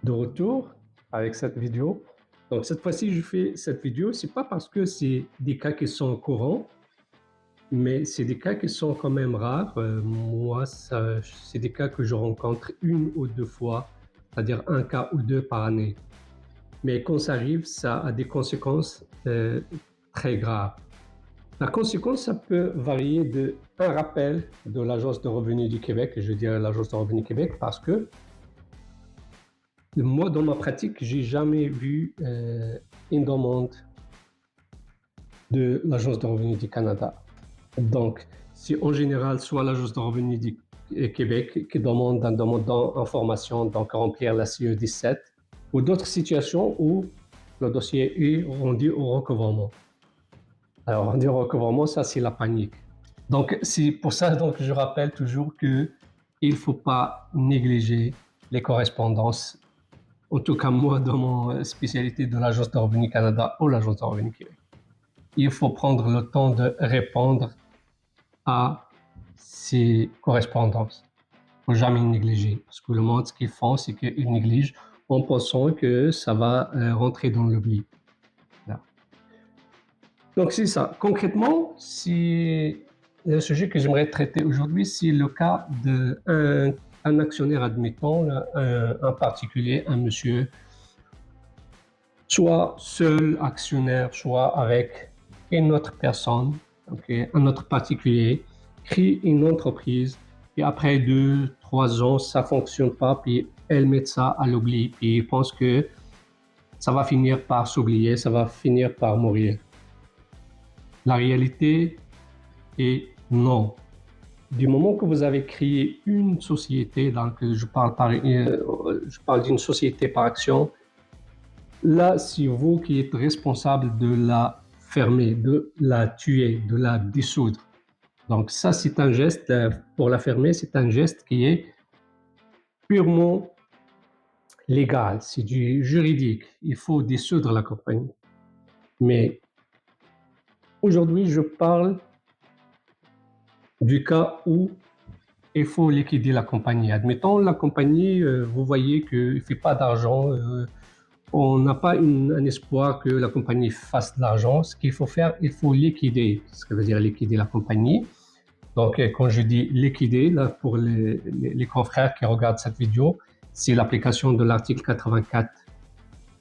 De retour avec cette vidéo. Donc cette fois-ci, je fais cette vidéo, c'est pas parce que c'est des cas qui sont courants, mais c'est des cas qui sont quand même rares. Moi, ça c'est des cas que je rencontre une ou 2 fois, c'est-à-dire un cas ou 2 par année. Mais quand ça arrive, ça a des conséquences, très graves. La conséquence, ça peut varier de un rappel de l'Agence de revenus du Québec, je dirais l'Agence de revenus Québec, parce que moi, dans ma pratique, j'ai jamais vu, une demande de l'Agence de revenus du Canada. Donc, c'est en général soit l'Agence de revenus du Québec qui demande un demandant en formation, donc remplir la CE-17, ou d'autres situations où le dossier est rendu au recouvrement. Alors, rendu au recouvrement, ça, c'est la panique. Donc, c'est pour ça donc je rappelle toujours qu'il ne faut pas négliger les correspondances. En tout cas, moi, dans mon spécialité de l'Agence de revenus Canada ou l'Agence de revenus Québec, il faut prendre le temps de répondre à ces correspondances. Il ne faut jamais négliger. Parce que le monde, ce qu'ils font, c'est qu'ils négligent en pensant que ça va rentrer dans l'oubli. Voilà. Donc, c'est ça. Concrètement, si le sujet que j'aimerais traiter aujourd'hui, c'est le cas d'un actionnaire, admettons, un particulier, un monsieur, soit seul actionnaire, soit avec une autre personne, okay, un autre particulier, crée une entreprise, et après 2, 3 ans, ça ne fonctionne pas, puis elle met ça à l'oubli, puis il pense que ça va finir par s'oublier, ça va finir par mourir. La réalité est non. Du moment que vous avez créé une société, donc je parle d'une société par action, là, c'est vous qui êtes responsable de la fermer, de la tuer, de la dissoudre. Donc ça, c'est un geste, pour la fermer, c'est un geste qui est purement légal, c'est du juridique. Il faut dissoudre la compagnie. Mais aujourd'hui, je parle du cas où il faut liquider la compagnie. Admettons, la compagnie, vous voyez qu'il ne fait pas d'argent, on n'a pas un espoir que la compagnie fasse de l'argent. Ce qu'il faut faire, il faut liquider. Ce que veut dire liquider la compagnie. Donc, quand je dis liquider, là, pour les confrères qui regardent cette vidéo, c'est l'application de l'article 84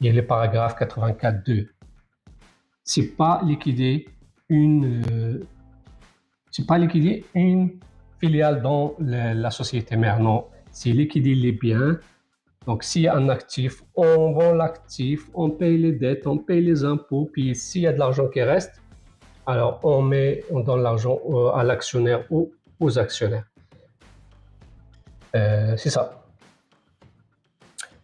et le paragraphe 84.2. C'est pas liquider une, c'est pas liquider une filiale dans la société mère, non. C'est liquider les biens. Donc, s'il y a un actif, on vend l'actif, on paye les dettes, on paye les impôts, puis s'il y a de l'argent qui reste, alors on donne l'argent à l'actionnaire ou aux actionnaires. C'est ça.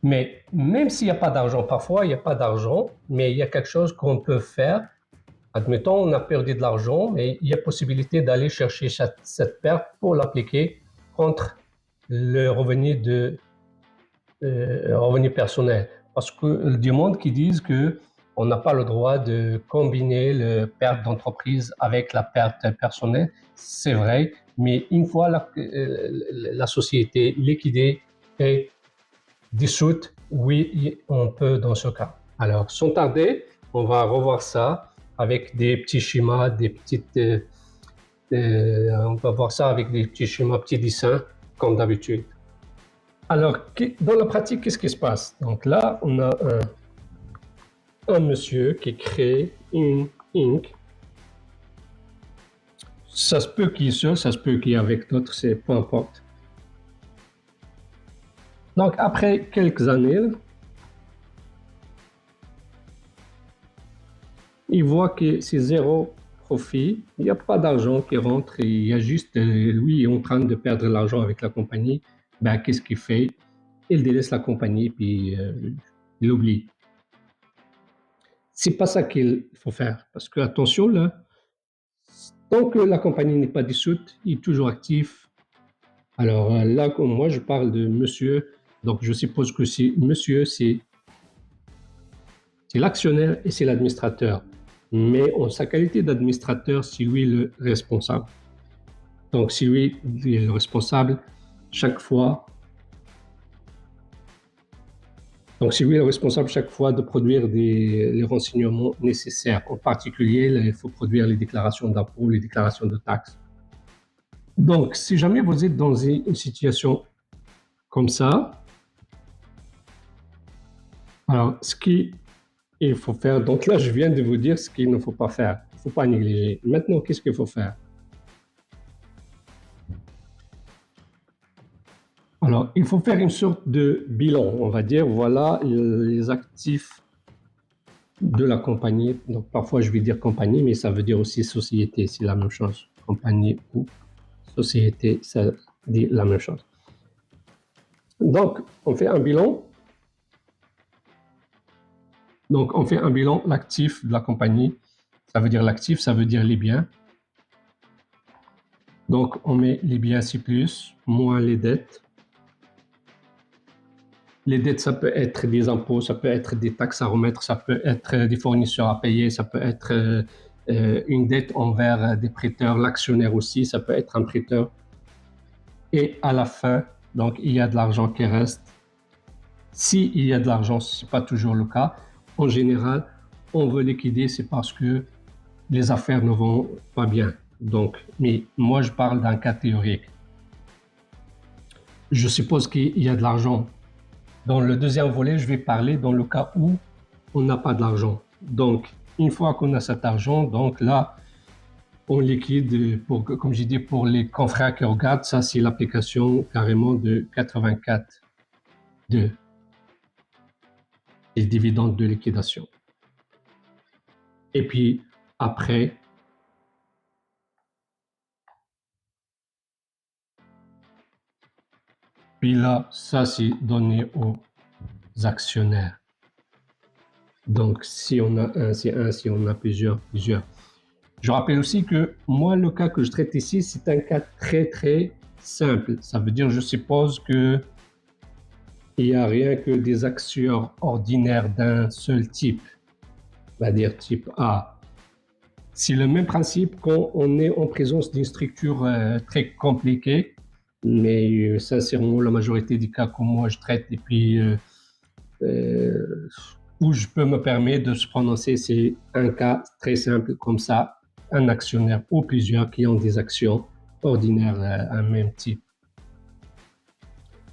Mais même s'il n'y a pas d'argent, parfois il n'y a pas d'argent, mais il y a quelque chose qu'on peut faire. Admettons, on a perdu de l'argent, mais il y a possibilité d'aller chercher cette perte pour l'appliquer contre le revenu personnel. Parce que du monde qui disent que on n'a pas le droit de combiner la perte d'entreprise avec la perte personnelle, c'est vrai, mais une fois la société liquidée et dissoute, oui, on peut dans ce cas. Alors, sans tarder, on va revoir ça avec des petits schémas, on va voir ça avec des petits schémas, petits dessins, comme d'habitude. Alors, dans la pratique, qu'est-ce qui se passe? Donc là, on a un monsieur qui crée une Inc. Ça se peut qu'il est seul, ça se peut qu'il est avec d'autres, c'est peu importe. Donc, après quelques années, il voit que c'est zéro profit, il n'y a pas d'argent qui rentre, il y a juste lui est en train de perdre l'argent avec la compagnie. Ben, qu'est-ce qu'il fait? Il délaisse la compagnie puis il oublie. C'est pas ça qu'il faut faire parce que attention là, tant que la compagnie n'est pas dissoute, il est toujours actif. Alors là, comme moi je parle de monsieur, donc je suppose que c'est monsieur, c'est l'actionnaire et c'est l'administrateur. Mais en sa qualité d'administrateur, c'est lui le responsable. Donc si lui est le responsable, chaque fois, Donc, c'est lui le responsable chaque fois de produire les renseignements nécessaires. En particulier, il faut produire les déclarations d'impôts, les déclarations de taxes. Donc, si jamais vous êtes dans une situation comme ça, alors ce qu'il faut faire, donc là, je viens de vous dire ce qu'il ne faut pas faire. Il ne faut pas négliger. Maintenant, qu'est-ce qu'il faut faire? Alors, il faut faire une sorte de bilan. On va dire, voilà les actifs de la compagnie. Donc, parfois, je vais dire compagnie, mais ça veut dire aussi société. C'est la même chose. Compagnie ou société, ça dit la même chose. Donc, on fait un bilan. Donc, on fait un bilan, l'actif de la compagnie. Ça veut dire l'actif, ça veut dire les biens. Donc, on met les biens C+, moins les dettes. Les dettes, ça peut être des impôts, ça peut être des taxes à remettre, ça peut être des fournisseurs à payer, ça peut être une dette envers des prêteurs, l'actionnaire aussi, ça peut être un prêteur. Et à la fin, donc, il y a de l'argent qui reste. S'il y a de l'argent, ce n'est pas toujours le cas. En général, on veut liquider, c'est parce que les affaires ne vont pas bien. Donc, mais moi, je parle d'un cas théorique. Je suppose qu'il y a de l'argent. Dans le deuxième volet, je vais parler dans le cas où on n'a pas d'argent. Donc, une fois qu'on a cet argent, donc là, on liquide, pour, comme j'ai dit, pour les confrères qui regardent, ça c'est l'application carrément de 84.2, les dividendes de liquidation. Et puis après, puis là, ça c'est donné aux actionnaires. Donc si on a un, c'est un, si on a plusieurs, plusieurs. Je rappelle aussi que moi, le cas que je traite ici, c'est un cas très, très simple. Ça veut dire, je suppose que il n'y a rien que des acteurs ordinaires d'un seul type, on va dire type A. C'est le même principe quand on est en présence d'une structure très compliquée, mais sincèrement, la majorité des cas que moi je traite et puis où je peux me permettre de se prononcer, c'est un cas très simple comme ça, un actionnaire ou plusieurs qui ont des actions ordinaires à un même type.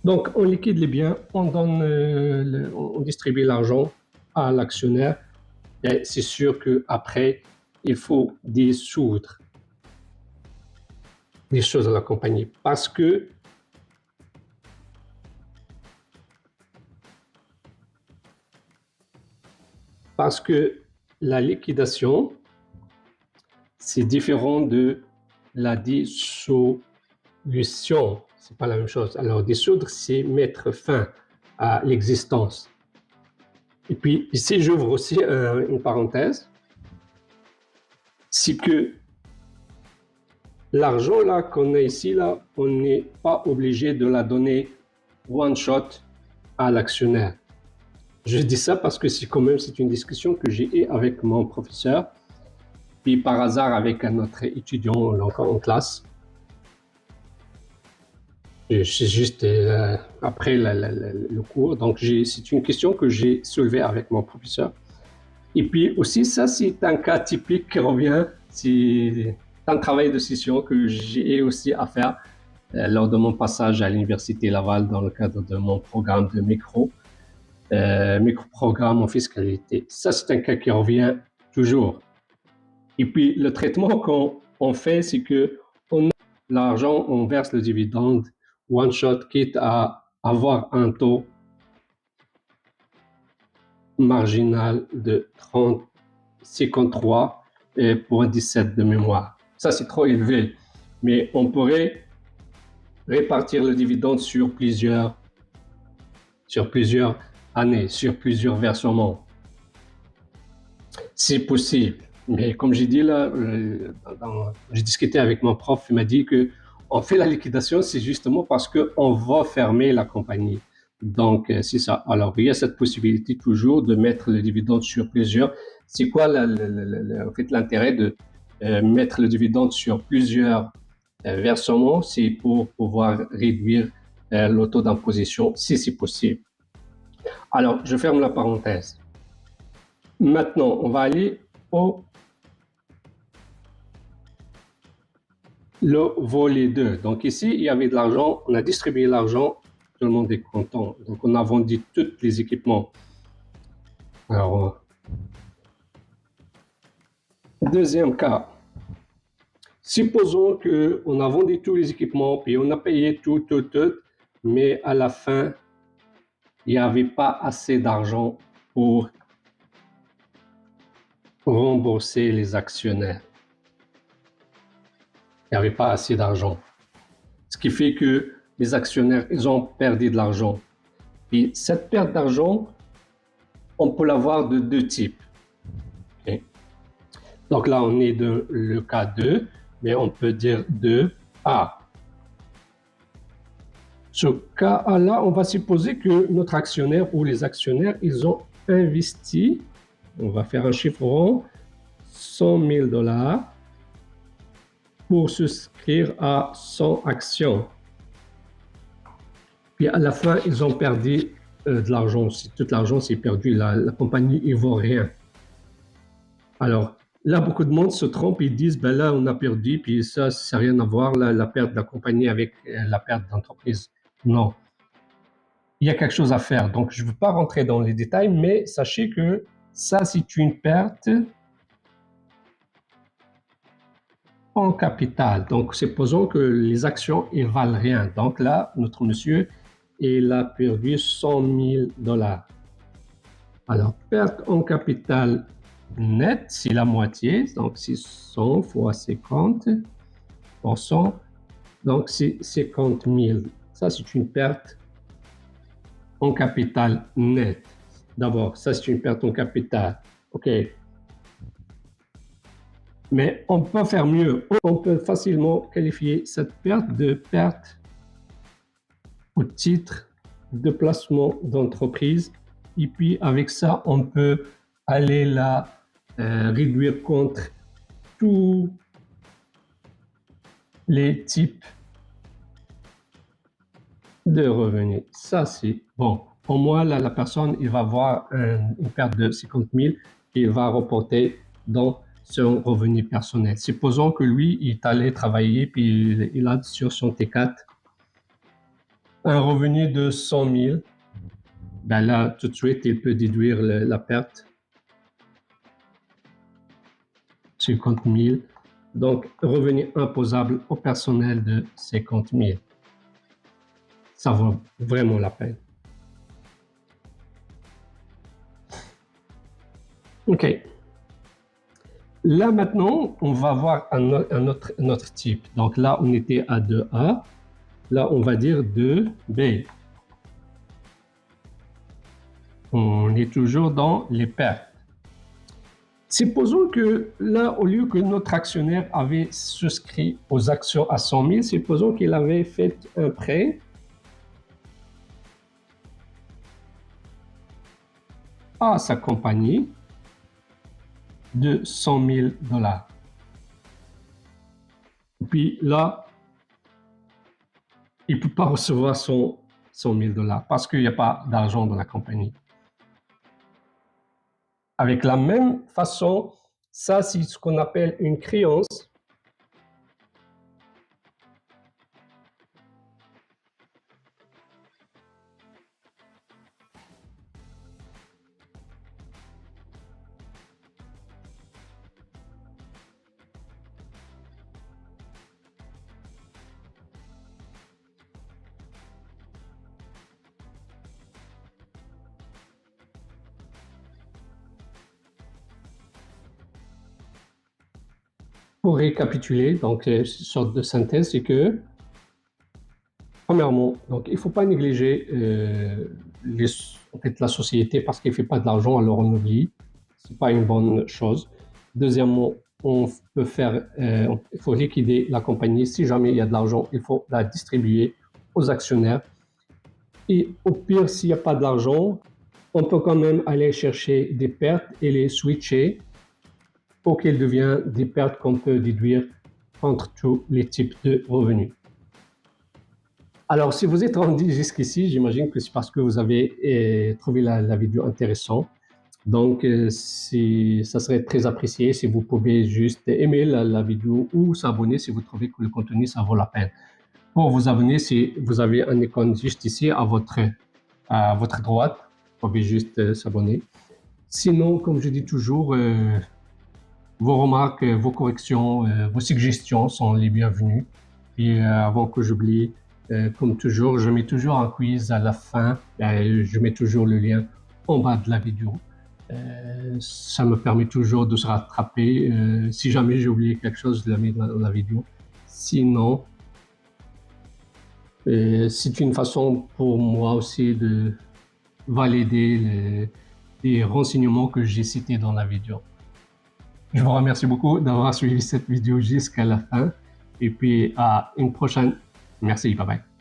Donc, on liquide les biens, on donne, on distribue l'argent à l'actionnaire. Et c'est sûr qu'après, il faut dissoudre les choses à la compagnie parce que la liquidation, c'est différent de la dissolution. C'est pas la même chose. Alors, dissoudre, c'est mettre fin à l'existence. Et puis, ici, j'ouvre aussi une parenthèse. C'est que l'argent là qu'on a ici, là, on n'est pas obligé de la donner one shot à l'actionnaire. Je dis ça parce que c'est quand même c'est une discussion que j'ai eue avec mon professeur, puis par hasard avec un autre étudiant encore en classe. C'est juste après le cours. Donc, c'est une question que j'ai soulevée avec mon professeur. Et puis aussi, ça, c'est un cas typique qui revient. C'est un travail de session que j'ai aussi à faire lors de mon passage à l'Université Laval dans le cadre de mon programme de micro-programme en fiscalité. Ça, c'est un cas qui revient toujours. Et puis, le traitement qu'on fait, c'est qu'on a l'argent, on verse le dividende one shot, quitte à avoir un taux marginal de 53,17 de mémoire. Ça, c'est trop élevé. Mais on pourrait répartir le dividende sur plusieurs années, sur plusieurs versements. C'est possible. Mais comme j'ai dit là, j'ai discuté avec mon prof, il m'a dit que on fait la liquidation, c'est justement parce qu'on va fermer la compagnie. Donc, c'est ça. Alors, il y a cette possibilité toujours de mettre le dividende sur plusieurs. C'est quoi en fait, l'intérêt de mettre le dividende sur plusieurs versements? C'est pour pouvoir réduire le taux d'imposition si c'est possible. Alors, je ferme la parenthèse. Maintenant, on va aller le volet 2. Donc ici, il y avait de l'argent, on a distribué l'argent, tout le monde est content. Donc on a vendu tous les équipements. Alors, deuxième cas. Supposons qu'on a vendu tous les équipements, puis on a payé tout, mais à la fin, il n'y avait pas assez d'argent pour rembourser les actionnaires. Il n'y avait pas assez d'argent. Ce qui fait que les actionnaires, ils ont perdu de l'argent. Et cette perte d'argent, on peut l'avoir de deux types. Okay. Donc là, on est dans le cas 2, mais on peut dire 2A. Ce cas-là, on va supposer que notre actionnaire ou les actionnaires, ils ont investi, on va faire un chiffre rond, 100 000 $ pour souscrire à 100 actions. Puis à la fin, ils ont perdu de l'argent. Si tout l'argent s'est perdu, la compagnie ne vaut rien. Alors là, beaucoup de monde se trompe, ils disent, ben là, on a perdu, puis ça n'a rien à voir, la perte de la compagnie avec la perte d'entreprise. Non. Il y a quelque chose à faire. Donc, je ne veux pas rentrer dans les détails, mais sachez que ça, c'est une perte en capital. Donc, supposons que les actions ne valent rien. Donc là, notre monsieur, il a perdu 100 000 $. Alors, perte en capital net, c'est la moitié. Donc, c'est 100 fois 50%. Donc, c'est 50 000. Ça, c'est une perte en capital net. D'abord, ça, c'est une perte en capital. OK. Mais on peut faire mieux. On peut facilement qualifier cette perte de perte au titre de placement d'entreprise. Et puis, avec ça, on peut aller la réduire contre tous les types de revenus. Ça, c'est bon. Pour moi, là, la personne, il va avoir une perte de 50 000 qu'il va reporter dans son revenu personnel. Supposons que lui, il est allé travailler, puis il a sur son T4 un revenu de 100 000. Ben là, tout de suite, il peut déduire la perte. 50 000. Donc, revenu imposable au personnel de 50 000. Ça vaut vraiment la peine. OK. Là, maintenant, on va voir un autre type. Donc là, on était à 2A. Là, on va dire 2B. On est toujours dans les pertes. Supposons que là, au lieu que notre actionnaire avait souscrit aux actions à 100 000, supposons qu'il avait fait un prêt à sa compagnie de 100 000 $. Puis là, il ne peut pas recevoir son 100 000 $ parce qu'il n'y a pas d'argent dans la compagnie. Avec la même façon, ça, c'est ce qu'on appelle une créance. Pour récapituler, donc une sorte de synthèse, c'est que premièrement, donc il ne faut pas négliger en fait, la société parce qu'elle ne fait pas de l'argent, alors on oublie. Ce n'est pas une bonne chose. Deuxièmement, on peut faire, il faut liquider la compagnie. Si jamais il y a de l'argent, il faut la distribuer aux actionnaires. Et au pire, s'il n'y a pas de l'argent, on peut quand même aller chercher des pertes et les switcher pour qu'elles deviennent des pertes qu'on peut déduire entre tous les types de revenus. Alors, si vous êtes rendu jusqu'ici, j'imagine que c'est parce que vous avez trouvé la vidéo intéressante. Donc, ça serait très apprécié si vous pouvez juste aimer la vidéo ou s'abonner si vous trouvez que le contenu, ça vaut la peine. Pour vous abonner, si vous avez un icône juste ici à votre droite, vous pouvez juste s'abonner. Sinon, comme je dis toujours, vos remarques, vos corrections, vos suggestions sont les bienvenues. Et avant que j'oublie, comme toujours, je mets toujours un quiz à la fin. Je mets toujours le lien en bas de la vidéo. Ça me permet toujours de se rattraper. Si jamais j'ai oublié quelque chose, je la mets dans la vidéo. Sinon, c'est une façon pour moi aussi de valider les renseignements que j'ai cités dans la vidéo. Je vous remercie beaucoup d'avoir suivi cette vidéo jusqu'à la fin et puis à une prochaine. Merci, bye bye.